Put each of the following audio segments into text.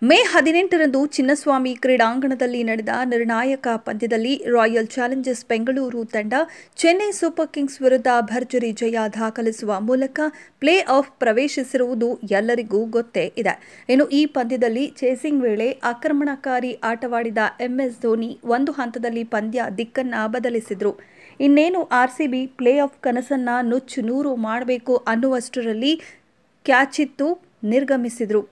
ಮೇ 18ರಂದು ಚಿನ್ನಸ್ವಾಮಿ ಕ್ರೀಡಾಂಗಣದಲ್ಲಿ ನಡೆದ ನಿರ್ಣಾಯಕ ಪಂದ್ಯದಲ್ಲಿ ರಾಯಲ್ ಚಾಲೆಂಜರ್ಸ್ ಬೆಂಗಳೂರು ತಂಡ ಚೆನ್ನೈ ಸೂಪರ್ ಕಿಂಗ್ಸ್ ವಿರುದ್ಧ ಭರ್ಜರಿ ಜಯ ದಾಖಲಿಸುವ ಮೂಲಕ ಪ್ಲೇ ಆಫ್ ಪ್ರವೇಶಿಸಿರುವುದು ಎಲ್ಲರಿಗೂ ಗೊತ್ತೇ ಇದೆ. ಇನ್ನು ಈ ಪಂದ್ಯದಲ್ಲಿ ಚೇಸಿಂಗ್ ವೇಳೆ ಆಕ್ರಮಣಕಾರಿ ಆಟವಾಡಿದ ಎಂಎಸ್ ಧೋನಿ ಒಂದು ಹಂತದಲ್ಲಿ ಪಂದ್ಯ ದಿಕ್ಕನ್ನ ಬದಲಿಸಿದ್ರು. ಇನ್ನೇನು ಆರ್ಸಿಬಿ ಪ್ಲೇ ಆಫ್ ಕನಸನ್ನ ನುಚ್ಚು ನೂರು ಮಾಡಬೇಕು ಅನ್ನುವಷ್ಟರಲ್ಲಿ ಕ್ಯಾಚಿತ್ತು ನಿರ್ಗಮಿಸಿದ್ರು.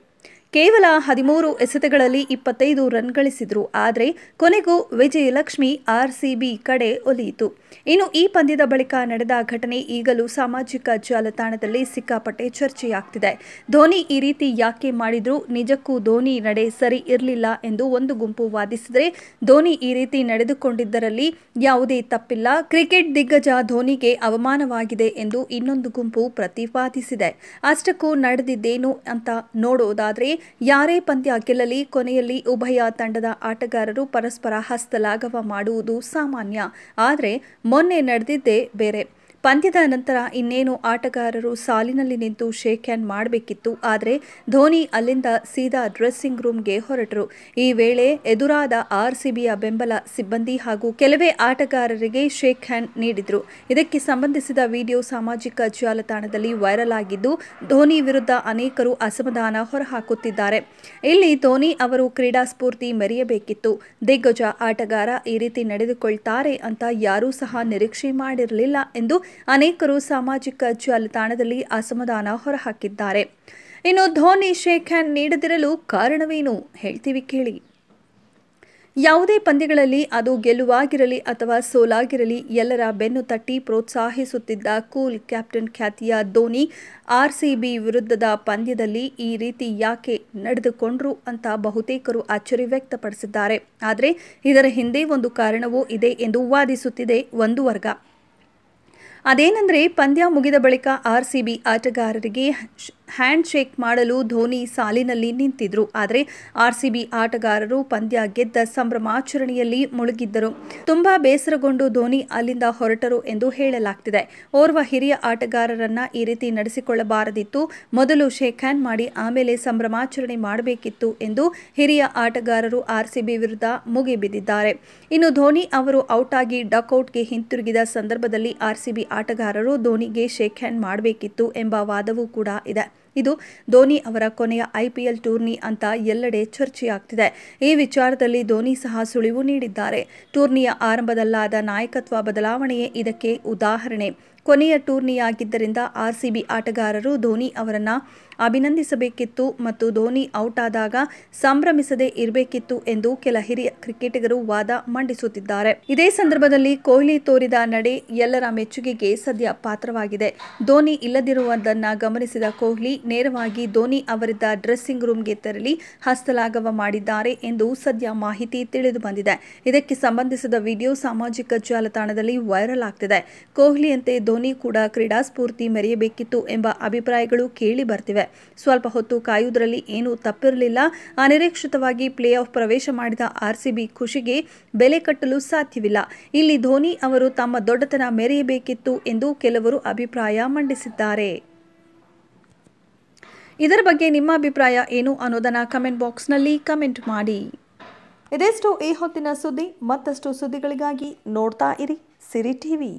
ಕೇವಲ 13 ಎಸೆತಗಳಲ್ಲಿ 25 ರನ್ ಗಳಿಸಿದ್ರು. ಆದರೆ ಕೊನೆಗೂ ವಿಜಯಲಕ್ಷ್ಮಿ ಆರ್ಸಿಬಿ ಕಡೆ ಒಲಿಯಿತು. ಇನ್ನು ಈ ಪಂದ್ಯದ ಬಳಿಕ ನಡೆದ ಘಟನೆ ಈಗಲೂ ಸಾಮಾಜಿಕ ಜಾಲತಾಣದಲ್ಲಿ ಸಿಕ್ಕಾಪಟ್ಟೆ ಚರ್ಚೆಯಾಗ್ತಿದೆ. ಧೋನಿ ಈ ರೀತಿ ಯಾಕೆ ಮಾಡಿದ್ರು, ನಿಜಕ್ಕೂ ಧೋನಿ ನಡೆ ಸರಿ ಇರಲಿಲ್ಲ ಎಂದು ಒಂದು ಗುಂಪು ವಾದಿಸಿದರೆ, ಧೋನಿ ಈ ರೀತಿ ನಡೆದುಕೊಂಡಿದ್ದರಲ್ಲಿ ಯಾವುದೇ ತಪ್ಪಿಲ್ಲ, ಕ್ರಿಕೆಟ್ ದಿಗ್ಗಜ ಧೋನಿಗೆ ಅವಮಾನವಾಗಿದೆ ಎಂದು ಇನ್ನೊಂದು ಗುಂಪು ಪ್ರತಿಪಾದಿಸಿದೆ. ಅಷ್ಟಕ್ಕೂ ನಡೆದಿದ್ದೇನು ಅಂತ ನೋಡೋದಾದ್ರೆ, ಯಾರೇ ಪಂದ್ಯ ಗೆಲ್ಲಲಿ ಕೊನೆಯಲ್ಲಿ ಉಭಯ ತಂಡದ ಆಟಗಾರರು ಪರಸ್ಪರ ಹಸ್ತಲಾಘವ ಮಾಡುವುದು ಸಾಮಾನ್ಯ. ಆದರೆ ಮೊನ್ನೆ ನಡೆದಿದ್ದೇ ಬೇರೆ. ಪಂದ್ಯದ ನಂತರ ಇನ್ನೇನು ಆಟಗಾರರು ಸಾಲಿನಲ್ಲಿ ನಿಂತು ಶೇಕ್ ಹ್ಯಾಂಡ್ ಮಾಡಬೇಕಿತ್ತು. ಆದರೆ ಧೋನಿ ಅಲ್ಲಿಂದ ಸೀದಾ ಡ್ರೆಸ್ಸಿಂಗ್ ರೂಮ್ಗೆ ಹೊರಟರು. ಈ ವೇಳೆ ಎದುರಾದ ಆರ್ಸಿಬಿಯ ಬೆಂಬಲ ಸಿಬ್ಬಂದಿ ಹಾಗೂ ಕೆಲವೇ ಆಟಗಾರರಿಗೆ ಶೇಕ್ ಹ್ಯಾಂಡ್ ನೀಡಿದ್ರು. ಇದಕ್ಕೆ ಸಂಬಂಧಿಸಿದ ವಿಡಿಯೋ ಸಾಮಾಜಿಕ ಜಾಲತಾಣದಲ್ಲಿ ವೈರಲ್ ಆಗಿದ್ದು, ಧೋನಿ ವಿರುದ್ಧ ಅನೇಕರು ಅಸಮಾಧಾನ ಹೊರಹಾಕುತ್ತಿದ್ದಾರೆ. ಇಲ್ಲಿ ಧೋನಿ ಅವರು ಕ್ರೀಡಾ ಸ್ಫೂರ್ತಿ ಮೆರೆಯಬೇಕಿತ್ತು. ದಿಗ್ಗಜ ಆಟಗಾರ ಈ ರೀತಿ ನಡೆದುಕೊಳ್ತಾರೆ ಅಂತ ಯಾರೂ ಸಹ ನಿರೀಕ್ಷೆ ಮಾಡಿರಲಿಲ್ಲ ಎಂದು ಅನೇಕರು ಸಾಮಾಜಿಕ ಜಾಲತಾಣದಲ್ಲಿ ಅಸಮಾಧಾನ ಹೊರಹಾಕಿದ್ದಾರೆ. ಇನ್ನು ಧೋನಿ ಶೇಕ್ ಹ್ಯಾಂಡ್ ನೀಡದಿರಲು ಕಾರಣವೇನು ಹೇಳ್ತೀವಿ ಕೇಳಿ. ಯಾವುದೇ ಪಂದ್ಯಗಳಲ್ಲಿ ಅದು ಗೆಲುವಾಗಿರಲಿ ಅಥವಾ ಸೋಲಾಗಿರಲಿ ಎಲ್ಲರ ಬೆನ್ನು ತಟ್ಟಿ ಪ್ರೋತ್ಸಾಹಿಸುತ್ತಿದ್ದ ಕೂಲ್ ಕ್ಯಾಪ್ಟನ್ ಖ್ಯಾತಿಯ ಧೋನಿ ಆರ್ಸಿಬಿ ವಿರುದ್ಧದ ಪಂದ್ಯದಲ್ಲಿ ಈ ರೀತಿ ಯಾಕೆ ನಡೆದುಕೊಂಡ್ರು ಅಂತ ಬಹುತೇಕರು ಅಚ್ಚರಿ ವ್ಯಕ್ತಪಡಿಸಿದ್ದಾರೆ. ಆದರೆ ಇದರ ಹಿಂದೆ ಒಂದು ಕಾರಣವೂ ಇದೆ ಎಂದು ವಾದಿಸುತ್ತಿದೆ ಒಂದು ವರ್ಗ. ಅದೇನೆಂದರೆ, ಪಂದ್ಯ ಮುಗಿದ ಬಳಿಕ ಆರ್ಸಿಬಿ ಆಟಗಾರರಿಗೆ ಹ್ಯಾಂಡ್ ಶೇಕ್ ಮಾಡಲು ಧೋನಿ ಸಾಲಿನಲ್ಲಿ ನಿಂತಿದ್ರು. ಆದರೆ ಆರ್ಸಿಬಿ ಆಟಗಾರರು ಪಂದ್ಯ ಗೆದ್ದ ಸಂಭ್ರಮಾಚರಣೆಯಲ್ಲಿ ಮುಳುಗಿದ್ದರು. ತುಂಬಾ ಬೇಸರಗೊಂಡು ಧೋನಿ ಅಲ್ಲಿಂದ ಹೊರಟರು ಎಂದು ಹೇಳಲಾಗ್ತಿದೆ. ಓರ್ವ ಹಿರಿಯ ಆಟಗಾರರನ್ನ ಈ ರೀತಿ ನಡೆಸಿಕೊಳ್ಳಬಾರದಿತ್ತು, ಮೊದಲು ಶೇಕ್ ಹ್ಯಾಂಡ್ ಮಾಡಿ ಆಮೇಲೆ ಸಂಭ್ರಮಾಚರಣೆ ಮಾಡಬೇಕಿತ್ತು ಎಂದು ಹಿರಿಯ ಆಟಗಾರರು ಆರ್ಸಿಬಿ ವಿರುದ್ಧ ಮುಗಿಬಿದ್ದಿದ್ದಾರೆ. ಇನ್ನು ಧೋನಿ ಅವರು ಔಟ್ ಆಗಿ ಡಕ್ಔಟ್ಗೆ ಹಿಂತಿರುಗಿದ ಸಂದರ್ಭದಲ್ಲಿ ಆರ್ಸಿಬಿ ಆಟಗಾರರು ಧೋನಿಗೆ ಶೇಕ್ ಹ್ಯಾಂಡ್ ಮಾಡಬೇಕಿತ್ತು ಎಂಬ ವಾದವೂ ಕೂಡ ಇದೆ. ಇದು ಧೋನಿ ಅವರ ಕೊನೆಯ ಐಪಿಎಲ್ ಟೂರ್ನಿ ಅಂತ ಎಲ್ಲೆಡೆ ಚರ್ಚೆಯಾಗ್ತಿದೆ. ಈ ವಿಚಾರದಲ್ಲಿ ಧೋನಿ ಸಹ ಸುಳಿವು ನೀಡಿದ್ದಾರೆ. ಟೂರ್ನಿಯ ಆರಂಭದಲ್ಲಾದ ನಾಯಕತ್ವ ಬದಲಾವಣೆಯೇ ಇದಕ್ಕೆ ಉದಾಹರಣೆ. ಕೊನೆಯ ಟೂರ್ನಿಯಾಗಿದ್ದರಿಂದ ಆರ್ಸಿಬಿ ಆಟಗಾರರು ಧೋನಿ ಅವರನ್ನ ಅಭಿನಂದಿಸಬೇಕಿತ್ತು ಮತ್ತು ಧೋನಿ ಔಟ್ ಆದಾಗ ಸಂಭ್ರಮಿಸದೇ ಇರಬೇಕಿತ್ತು ಎಂದು ಕೆಲ ಹಿರಿಯ ಕ್ರಿಕೆಟಿಗರು ವಾದ ಮಂಡಿಸುತ್ತಿದ್ದಾರೆ. ಇದೇ ಸಂದರ್ಭದಲ್ಲಿ ಕೊಹ್ಲಿ ತೋರಿದ ನಡೆ ಎಲ್ಲರ ಮೆಚ್ಚುಗೆಗೆ ಸದ್ಯ ಪಾತ್ರವಾಗಿದೆ. ಧೋನಿ ಇಲ್ಲದಿರುವುದನ್ನು ಗಮನಿಸಿದ ಕೊಹ್ಲಿ ನೇರವಾಗಿ ಧೋನಿ ಅವರಿದ್ದ ಡ್ರೆಸ್ಸಿಂಗ್ ರೂಮ್ಗೆ ತೆರಳಿ ಹಸ್ತಲಾಘವ ಮಾಡಿದ್ದಾರೆ ಎಂದು ಸದ್ಯ ಮಾಹಿತಿ ತಿಳಿದು ಬಂದಿದೆ. ಇದಕ್ಕೆ ಸಂಬಂಧಿಸಿದ ವಿಡಿಯೋ ಸಾಮಾಜಿಕ ಜಾಲತಾಣದಲ್ಲಿ ವೈರಲ್ ಆಗ್ತಿದೆ. ಕೊಹ್ಲಿಯಂತೆ ಧೋನಿ ಕೂಡ ಕ್ರೀಡಾ ಸ್ಫೂರ್ತಿ ಮೆರೆಯಬೇಕಿತ್ತು ಎಂಬ ಅಭಿಪ್ರಾಯಗಳು ಕೇಳಿ ಬರ್ತಿವೆ. ಸ್ವಲ್ಪ ಹೊತ್ತು ಕಾಯುವುದರಲ್ಲಿ ಏನೂ ತಪ್ಪಿರಲಿಲ್ಲ. ಅನಿರೀಕ್ಷಿತವಾಗಿ ಪ್ಲೇ ಆಫ್ ಪ್ರವೇಶ ಮಾಡಿದ ಆರ್ಸಿಬಿ ಖುಷಿಗೆ ಬೆಲೆ ಕಟ್ಟಲು ಸಾಧ್ಯವಿಲ್ಲ. ಇಲ್ಲಿ ಧೋನಿ ಅವರು ತಮ್ಮ ದೊಡ್ಡತನ ಮೆರೆಯಬೇಕಿತ್ತು ಎಂದು ಕೆಲವರು ಅಭಿಪ್ರಾಯ ಮಂಡಿಸಿದ್ದಾರೆ. ಇದರ ಬಗ್ಗೆ ನಿಮ್ಮ ಅಭಿಪ್ರಾಯ ಏನು ಅನ್ನೋದನ್ನ ಕಮೆಂಟ್ ಬಾಕ್ಸ್ನಲ್ಲಿ ಕಮೆಂಟ್ ಮಾಡಿ. ಇದೆಷ್ಟು ಈ ಹೊತ್ತಿನ ಸುದ್ದಿ. ಮತ್ತಷ್ಟು ಸುದ್ದಿಗಳಿಗಾಗಿ ನೋಡ್ತಾ ಇರಿ ಸಿರಿ ಟಿವಿ.